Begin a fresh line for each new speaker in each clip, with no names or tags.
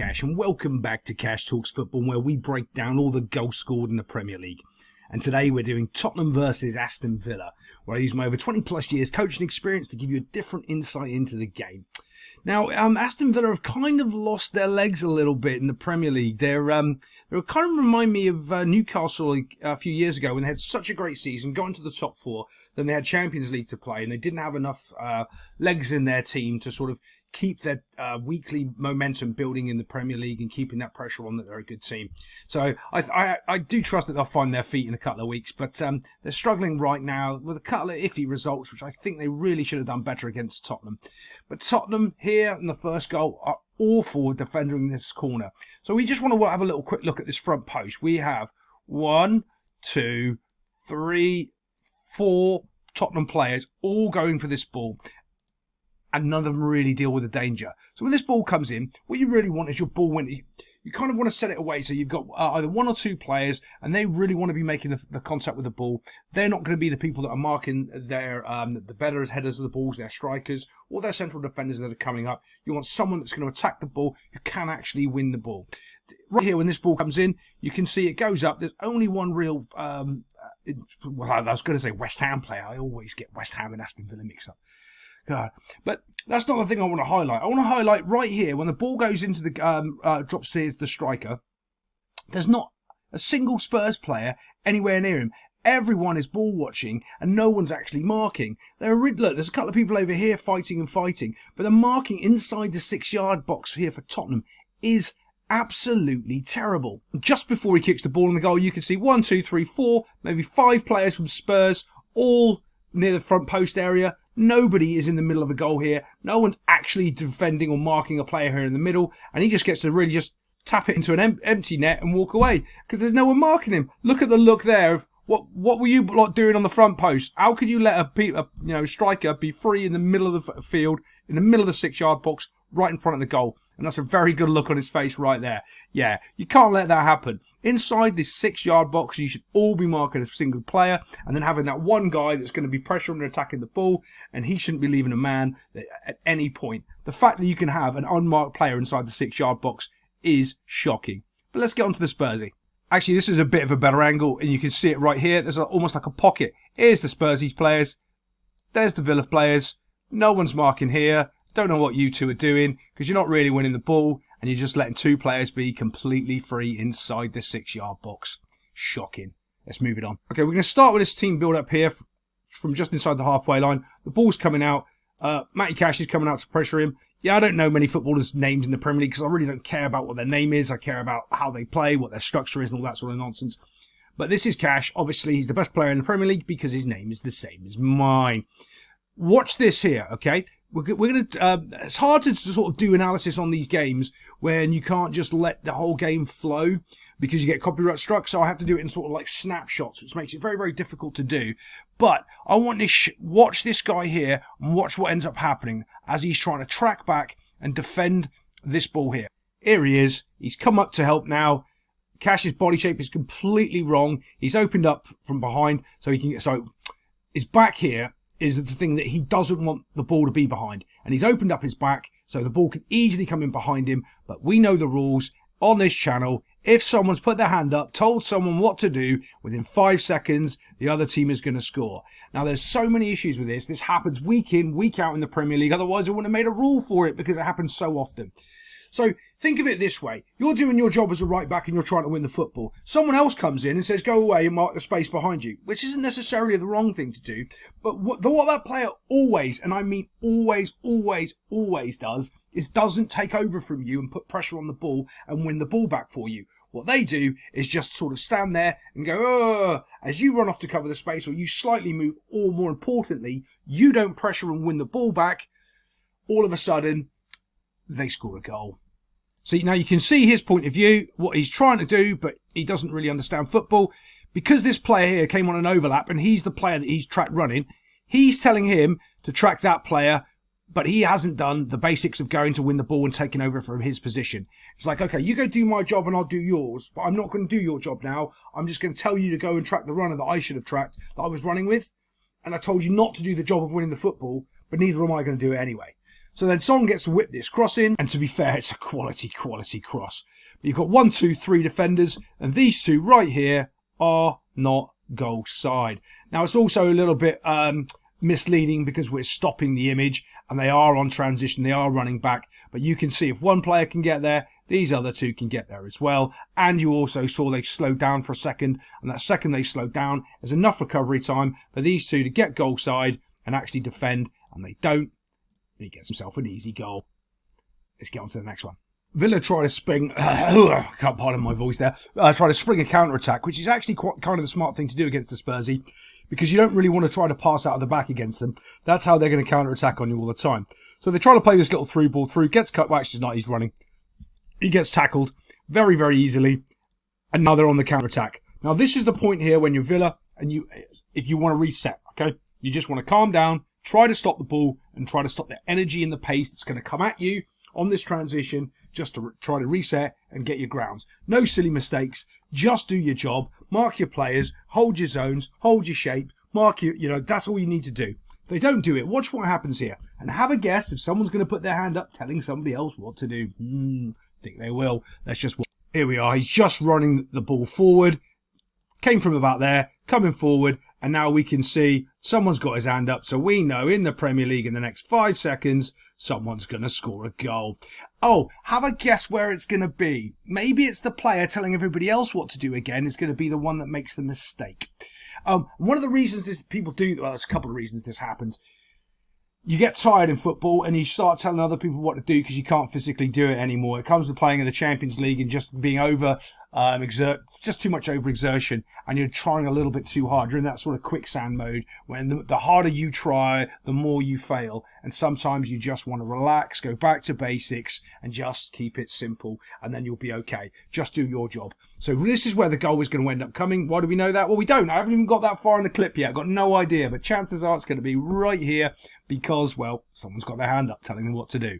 Cash, and welcome back to Cash Talks Football, where we break down all the goals scored in the Premier League. And today we're doing Tottenham versus Aston Villa, where I use my over 20 plus years coaching experience to give you a different insight into the game. Now, Aston Villa have kind of lost their legs a little bit in the Premier League. They kind of remind me of Newcastle a few years ago when they had such a great season, got into the top four, then they had Champions League to play, and they didn't have enough legs in their team to sort of keep their weekly momentum building in the Premier League and keeping that pressure on that they're a good team. So I do trust that they'll find their feet in a couple of weeks, but they're struggling right now with a couple of iffy results, which I think they really should have done better against Tottenham. But Tottenham here in the first goal are awful defending this corner. So we just want to have a little quick look at this front post. We have 1, 2, 3, 4 Tottenham players all going for this ball, and none of them really deal with the danger. So when this ball comes in, what you really want is your ball winner. You kind of want to set it away so you've got either 1 or 2 players, and they really want to be making the contact with the ball. They're not going to be the people that are marking their the better headers of the balls, their strikers, or their central defenders that are coming up. You want someone that's going to attack the ball who can actually win the ball. Right here, when this ball comes in, you can see it goes up. There's only one real, well, I was going to say West Ham player. I always get West Ham and Aston Villa mixed up. God. But that's not the thing I want to highlight. I want to highlight right here when the ball goes into the drops to the striker. There's not a single Spurs player anywhere near him. Everyone is ball watching and no one's actually marking. Look, there's a couple of people over here fighting, but the marking inside the 6-yard box here for Tottenham is absolutely terrible. Just before he kicks the ball in the goal, you can see 1, 2, 3, 4, maybe 5 players from Spurs, all near the front post area. Nobody is in the middle of the goal here. No one's actually defending or marking a player here in the middle. And he just gets to really just tap it into an empty net and walk away because there's no one marking him. Look at the look there of what were you doing on the front post? How could you let a striker be free in the middle of the field, in the middle of the 6-yard box, right in front of the goal? And that's a very good look on his face right there. Yeah, you can't let that happen. Inside this 6-yard box, you should all be marking a single player and then having that one guy that's going to be pressuring and attacking the ball, and he shouldn't be leaving a man at any point. The fact that you can have an unmarked player inside the 6-yard box is shocking. But let's get on to the Spursy. Actually, this is a bit of a better angle, and you can see it right here. There's almost like a pocket. Here's the Spursy players. There's the Villa players. No one's marking here. Don't know what you two are doing because you're not really winning the ball and you're just letting 2 players be completely free inside the 6-yard box. Shocking. Let's move it on. Okay, we're going to start with this team build up here from just inside the halfway line. The ball's coming out. Matty Cash is coming out to pressure him. Yeah, I don't know many footballers' names in the Premier League because I really don't care about what their name is. I care about how they play, what their structure is and all that sort of nonsense. But this is Cash. Obviously, he's the best player in the Premier League because his name is the same as mine. Watch this here, okay? We're going to. It's hard to sort of do analysis on these games when you can't just let the whole game flow because you get copyright struck. So I have to do it in sort of like snapshots, which makes it very, very difficult to do. But I want to watch this guy here and watch what ends up happening as he's trying to track back and defend this ball here. Here he is. He's come up to help now. Cash's body shape is completely wrong. He's opened up from behind so he can get. So his back here is the thing that he doesn't want the ball to be behind. And he's opened up his back so the ball can easily come in behind him. But we know the rules on this channel. If someone's put their hand up, told someone what to do, within 5 seconds, the other team is going to score. Now, there's so many issues with this. This happens week in, week out in the Premier League. Otherwise, I wouldn't have made a rule for it because it happens so often. So think of it this way. You're doing your job as a right back and you're trying to win the football. Someone else comes in and says, go away and mark the space behind you, which isn't necessarily the wrong thing to do. But what that player always, and I mean always does, is doesn't take over from you and put pressure on the ball and win the ball back for you. What they do is just sort of stand there and go, oh, as you run off to cover the space or you slightly move, or more importantly, you don't pressure and win the ball back. All of a sudden, they score a goal. So now you can see his point of view, what he's trying to do, but he doesn't really understand football. Because this player here came on an overlap and he's the player that he's tracked running, he's telling him to track that player, but he hasn't done the basics of going to win the ball and taking over from his position. It's like, okay, you go do my job and I'll do yours, but I'm not going to do your job now. I'm just going to tell you to go and track the runner that I should have tracked, that I was running with. And I told you not to do the job of winning the football, but neither am I going to do it anyway. So then Son gets to whip this cross in, and to be fair, it's a quality cross. But you've got 1, 2, 3 defenders, and these two right here are not goal side. Now, it's also a little bit misleading because we're stopping the image, and they are on transition, they are running back, but you can see if one player can get there, these other two can get there as well. And you also saw they slowed down for a second, and that second they slowed down, there's enough recovery time for these two to get goal side and actually defend, and they don't. He gets himself an easy goal. Let's get on to the next one. Villa try to spring, I can't pardon my voice there, try to spring a counter-attack, which is actually quite kind of the smart thing to do against the Spursy, because you don't really want to try to pass out of the back against them. That's how they're going to counter-attack on you all the time. So they try to play this little through ball through, gets cut, well actually it's not, he's running. He gets tackled very, very easily, and now they're on the counter-attack. Now this is the point here when you're Villa, and if you want to reset, okay? You just want to calm down, try to stop the ball, and try to stop the energy and the pace that's going to come at you on this transition, just to try to reset and get your grounds. No silly mistakes, just do your job, mark your players, hold your zones, hold your shape, mark your, that's all you need to do. If they don't do it, watch what happens here, and have a guess if someone's going to put their hand up telling somebody else what to do. Think they will. Let's just watch. Here we are, he's just running the ball forward, came from about there, coming forward, and now we can see someone's got his hand up, so we know in the Premier League in the next 5 seconds, someone's going to score a goal. Oh, have a guess where it's going to be. Maybe it's the player telling everybody else what to do again. It's going to be the one that makes the mistake. One of the reasons this people do, well, there's a couple of reasons this happens. You get tired in football and you start telling other people what to do because you can't physically do it anymore. It comes to playing in the Champions League and just being just too much overexertion, and you're trying a little bit too hard. You're in that sort of quicksand mode when the harder you try, the more you fail. And sometimes you just want to relax, go back to basics, and just keep it simple, and then you'll be okay. Just do your job. So this is where the goal is going to end up coming. Why do we know that? Well, we don't. I haven't even got that far in the clip yet. I've got no idea, but chances are it's going to be right here because, well, someone's got their hand up telling them what to do.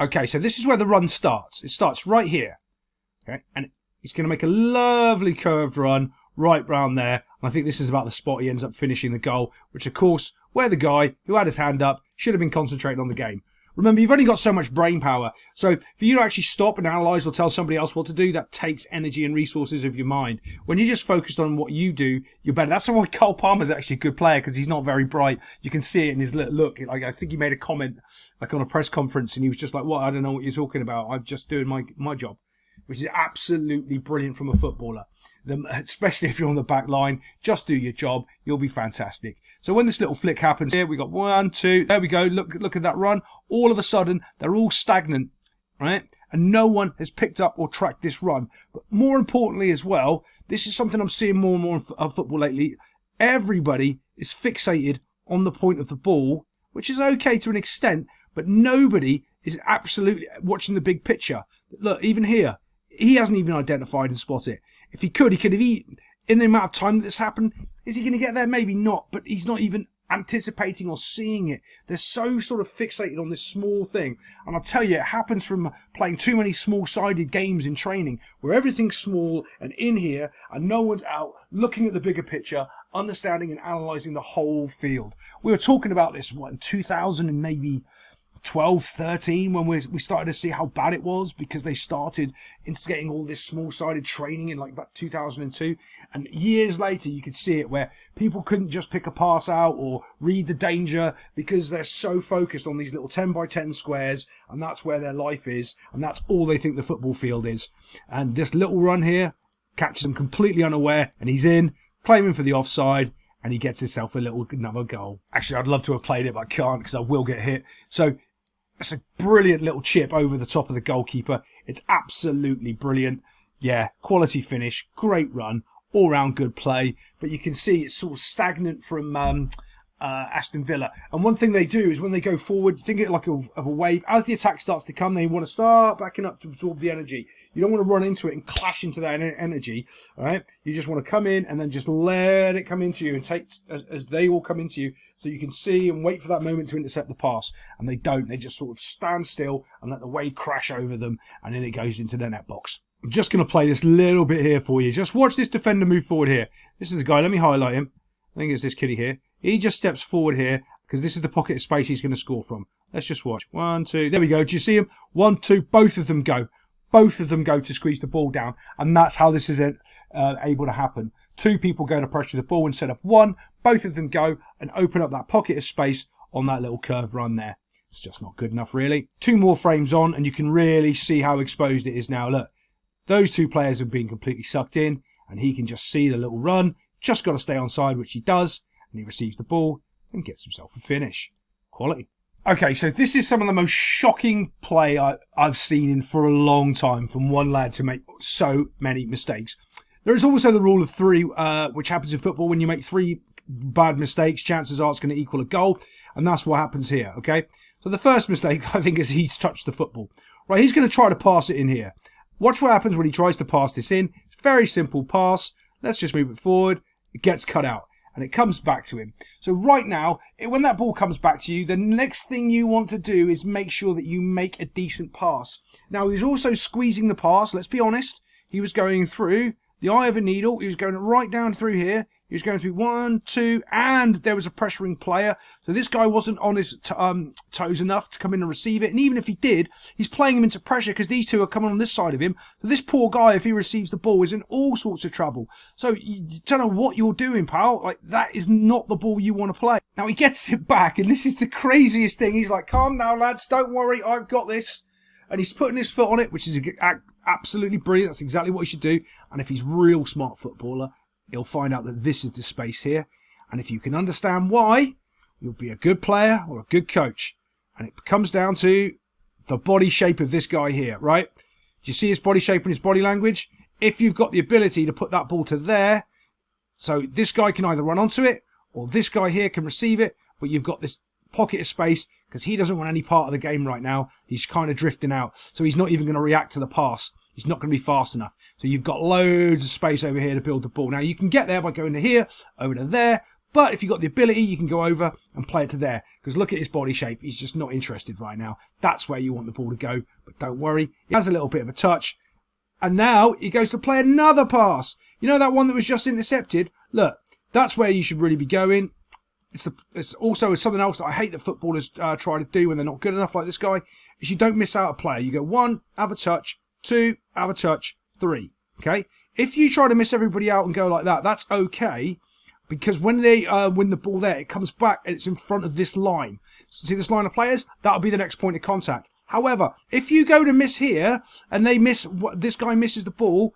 Okay, so this is where the run starts. It starts right here. Okay, and he's going to make a lovely curved run right round there. And I think this is about the spot he ends up finishing the goal, which, of course, where the guy who had his hand up should have been concentrating on the game. Remember, you've only got so much brain power. So for you to actually stop and analyse or tell somebody else what to do, that takes energy and resources of your mind. When you're just focused on what you do, you're better. That's why Cole Palmer's actually a good player, because he's not very bright. You can see it in his look. Like, I think he made a comment like on a press conference, and he was just like, "What? I don't know what you're talking about. I'm just doing my job." Which is absolutely brilliant from a footballer. Especially if you're on the back line, just do your job, you'll be fantastic. So when this little flick happens here, we got 1, 2, there we go, look at that run. All of a sudden, they're all stagnant, right? And no one has picked up or tracked this run. But more importantly as well, this is something I'm seeing more and more in football lately. Everybody is fixated on the point of the ball, which is okay to an extent, but nobody is absolutely watching the big picture. Look, even here, he hasn't even identified and spotted it. If he could have eaten. In the amount of time that this happened, is he going to get there? Maybe not, but he's not even anticipating or seeing it. They're so sort of fixated on this small thing. And I'll tell you, it happens from playing too many small-sided games in training, where everything's small and in here, and no one's out looking at the bigger picture, understanding and analysing the whole field. We were talking about this, in 2000 and maybe 12, 13, when we started to see how bad it was, because they started instigating all this small-sided training in like about 2002, and years later you could see it where people couldn't just pick a pass out or read the danger because they're so focused on these little 10 by 10 squares, and that's where their life is, and that's all they think the football field is. And this little run here catches him completely unaware, and he's in, claiming for the offside, and he gets himself another goal. Actually, I'd love to have played it, but I can't because I will get hit. So it's a brilliant little chip over the top of the goalkeeper. It's absolutely brilliant. Yeah, quality finish, great run, all-round good play. But you can see it's sort of stagnant from Aston Villa. And one thing they do is when they go forward, think of it like of a wave. As the attack starts to come, they want to start backing up to absorb the energy. You don't want to run into it and clash into that energy. All right, you just want to come in and then just let it come into you and take as they all come into you, so you can see and wait for that moment to intercept the pass. And they don't. They just sort of stand still and let the wave crash over them, and then it goes into the net box. I'm just going to play this little bit here for you. Just watch this defender move forward here. This is a guy. Let me highlight him. I think it's this kiddie here. He just steps forward here, because this is the pocket of space he's going to score from. Let's just watch. 1, 2. There we go. Do you see him? 1, 2. Both of them go. Both of them go to squeeze the ball down. And that's how this is able to happen. 2 people go to pressure the ball instead of 1. Both of them go and open up that pocket of space on that little curve run there. It's just not good enough, really. 2 more frames on, and you can really see how exposed it is now. Look, those 2 players have been completely sucked in, and he can just see the little run. Just got to stay onside, which he does, and he receives the ball and gets himself a finish. Quality. Okay, so this is some of the most shocking play I've seen in for a long time from one lad to make so many mistakes. There is also the rule of 3, which happens in football. When you make 3 bad mistakes, chances are it's going to equal a goal, and that's what happens here, okay? So the first mistake, I think, is he's touched the football. Right, he's going to try to pass it in here. Watch what happens when he tries to pass this in. It's a very simple pass. Let's just move it forward. It gets cut out, and it comes back to him. So right now, when that ball comes back to you, the next thing you want to do is make sure that you make a decent pass. Now, he's also squeezing the pass. Let's be honest. He was going through the eye of a needle. He was going right down through here. He was going through 1, 2, and there was a pressuring player. So this guy wasn't on his toes enough to come in and receive it. And even if he did, he's playing him into pressure because these 2 are coming on this side of him. So this poor guy, if he receives the ball, is in all sorts of trouble. So you don't know what you're doing, pal. Like, that is not the ball you want to play. Now, he gets it back, and this is the craziest thing. He's like, calm down, lads. Don't worry. I've got this. And he's putting his foot on it, which is absolutely brilliant. That's exactly what he should do. And if he's a real smart footballer, he'll find out that this is the space here. And if you can understand why, you'll be a good player or a good coach. And it comes down to the body shape of this guy here, right? Do you see his body shape and his body language? If you've got the ability to put that ball to there, so this guy can either run onto it, or this guy here can receive it, but you've got this pocket of space because he doesn't want any part of the game right now. He's kind of drifting out, so he's not even going to react to the pass. He's not going to be fast enough. So you've got loads of space over here to build the ball. Now, you can get there by going to here, over to there. But if you've got the ability, you can go over and play it to there. Because look at his body shape. He's just not interested right now. That's where you want the ball to go. But don't worry. He has a little bit of a touch. And now he goes to play another pass. You know that one that was just intercepted? Look, that's where you should really be going. It's also something else that I hate that footballers try to do when they're not good enough like this guy. Is you don't miss out a player. You go 1, have a touch. 2, have a touch. 3. Okay? If you try to miss everybody out and go like that, that's okay. Because when they win the ball there, it comes back and it's in front of this line. See this line of players? That'll be the next point of contact. However, if you go to miss here and they miss, this guy misses the ball,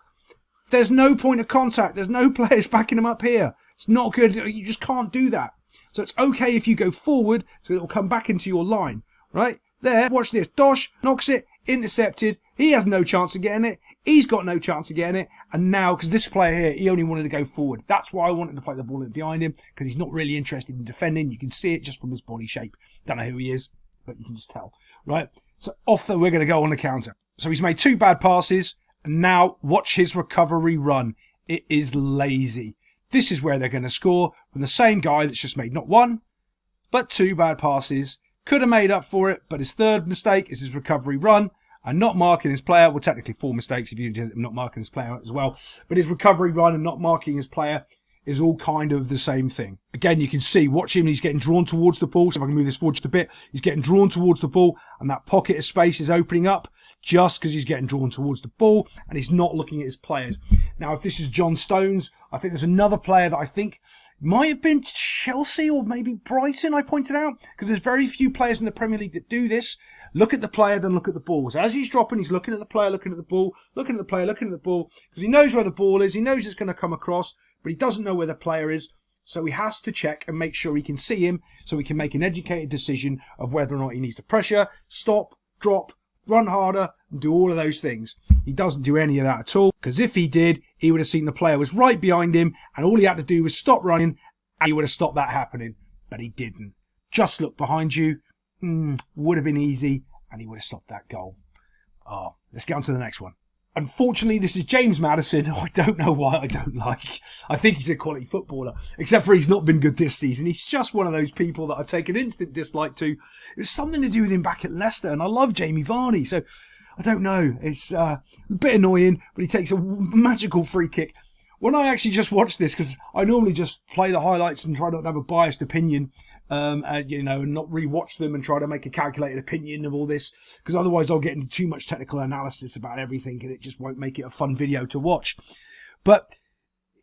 there's no point of contact. There's no players backing him up here. It's not good. You just can't do that. So it's okay if you go forward, so it'll come back into your line. Right? There, watch this. Dosh knocks it, intercepted. He has no chance of getting it. He's got no chance of getting it. And now, because this player here, he only wanted to go forward. That's why I wanted to play the ball in behind him, because he's not really interested in defending. You can see it just from his body shape. Don't know who he is, but you can just tell. Right? So off we're going to go on the counter. So he's made 2 bad passes. And now watch his recovery run. It is lazy. This is where they're going to score from the same guy that's just made not 1, but 2 bad passes. Could have made up for it, but his third mistake is his recovery run and not marking his player. Well, technically 4 mistakes if you do not marking his player as well. But his recovery run and not marking his player is all kind of the same thing. Again, you can see, watch him, he's getting drawn towards the ball. So if I can move this forward just a bit, he's getting drawn towards the ball and that pocket of space is opening up just because he's getting drawn towards the ball and he's not looking at his players. Now, if this is John Stones, I think there's another player that I think might have been Chelsea or maybe Brighton, I pointed out, because there's very few players in the Premier League that do this. Look at the player, then look at the ball. So as he's dropping, he's looking at the player, looking at the ball, looking at the player, looking at the ball, because he knows where the ball is, he knows it's going to come across, but he doesn't know where the player is. So he has to check and make sure he can see him so he can make an educated decision of whether or not he needs to pressure, stop, drop, run harder, and do all of those things. He doesn't do any of that at all, because if he did, he would have seen the player was right behind him, and all he had to do was stop running, and he would have stopped that happening. But he didn't. Just look behind you. Would have been easy, and he would have stopped that goal. Oh, let's get on to the next one. Unfortunately, this is James Maddison, who I don't know why I don't like. I think he's a quality footballer, except for he's not been good this season. He's just one of those people that I've taken instant dislike to. It was something to do with him back at Leicester, and I love Jamie Vardy, so I don't know. It's a bit annoying, but he takes a magical free kick. When I actually just watched this, because I normally just play the highlights and try not to have a biased opinion, and not rewatch them and try to make a calculated opinion of all this, because otherwise I'll get into too much technical analysis about everything and it just won't make it a fun video to watch. But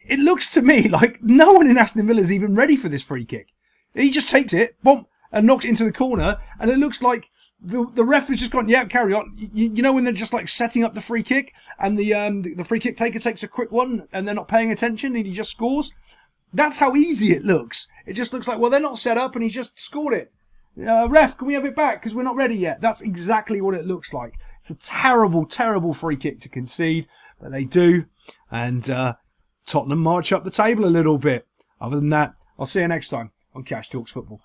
it looks to me like no one in Aston Villa is even ready for this free kick. He just takes it, boom, and knocks it into the corner, and it looks like the ref has just gone, yeah, carry on. You know when they're just like setting up the free kick, and the free kick taker takes a quick one, and they're not paying attention, and he just scores? That's how easy it looks. It just looks like, well, they're not set up, and he just scored it. Ref, can we have it back? Because we're not ready yet. That's exactly what it looks like. It's a terrible, terrible free kick to concede, but they do. And Tottenham march up the table a little bit. Other than that, I'll see you next time on Cash Talks Football.